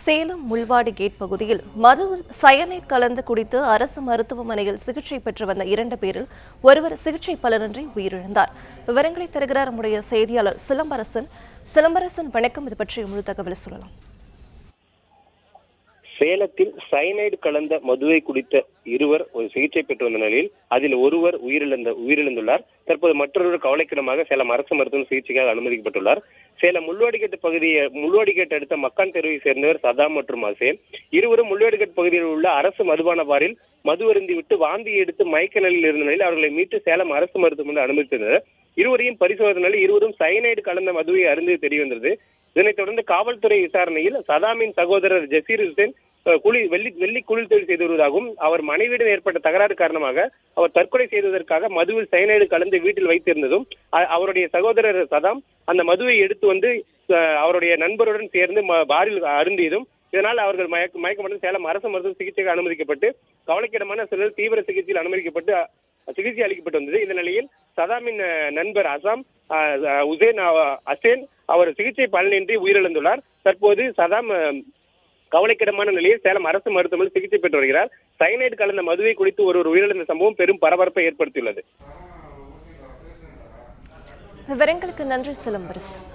Salem முள்வாடி gate பகுதியில் மதுவில் cyanide கலந்து குடித்து அரசு மருத்துவமனையில் சிகிச்சை பெற்று வந்த 2 பேரில் ஒருவர் சிகிச்சை பலனின்றி உயிரிழந்தார். விவரங்களை தருகிறார் நம்முடைய செய்தியாளர் சிலம்பரசன். வணக்கம். இது பற்றிய முழு தகவலை சொல்லலாம். சேலத்தில் சயனைடு கலந்த மதுவை குடித்த இருவர் ஒரு சிகிச்சை பெற்று வந்த நிலையில் அதில் ஒருவர் உயிரிழந்துள்ளார். தற்போது மற்றொருவர் கவலைக்கிடமாக சேலம் அரசு மருத்துவ சிகிச்சைக்காக அனுமதிக்கப்பட்டுள்ளார். சேலம் முள்வாடிகேட் அடுத்த மக்கான் தெருவை சேர்ந்தவர் சதாம் மற்றும் அசேன். இருவரும் முள்வாடிகேட் பகுதியில் உள்ள அரசு மதுபான பாரில் மது அருந்தி விட்டு வாந்தி எடுத்து மயக்க நிலையில் இருந்த நிலையில் அவர்களை மீட்டு சேலம் அரசு மருத்துவமனையில் அனுமதித்தனர். இருவரையும் பரிசோதனையில் இருவரும் சயனைடு கலந்த மதுவை அருந்தி தெரிய வந்தது. இதனைத் தொடர்ந்து காவல்துறை விசாரணையில் சதாமின் சகோதரர் ஜசீர் ஹுசேன் வெள்ளி குளிர் தொழில் செய்து வருவதாகவும் அவர் மனைவியிடம் ஏற்பட்ட தகராறு காரணமாக அவர் தற்கொலை செய்ததற்காக மதுவில் சயனைடு கலந்து வீட்டில் வைத்திருந்ததும் அவருடைய சகோதரர் சதாம் அந்த மதுவை எடுத்து வந்து அவருடைய நண்பருடன் சேர்ந்து பாரில் அருந்தியதும் இதனால் அவர்கள் மயக்கப்பட்டு சேலம் அரசு மருத்துவ சிகிச்சைக்கு அனுமதிக்கப்பட்டு கவலைக்கிடமான சூழலில் தீவிர சிகிச்சையில் அனுமதிக்கப்பட்டு சிகிச்சை அளிக்கப்பட்டு வந்தது. இந்த நிலையில் சதாமின் நண்பர் அசேன் அவர் சிகிச்சை பலனின்றி உயிரிழந்துள்ளார். தற்போது சதாம் கவலைக்கிடமான நிலையில் சேலம் அரசு மருத்துவமனையில் சிகிச்சை பெற்று வருகிறார். சயனைடு கலந்த மதுவை குடித்து ஒருவர் உயிரிழந்த சம்பவம் பெரும் பரபரப்பை ஏற்படுத்தியுள்ளது. விவரங்களுக்கு நன்றி சிலம்பரசன்.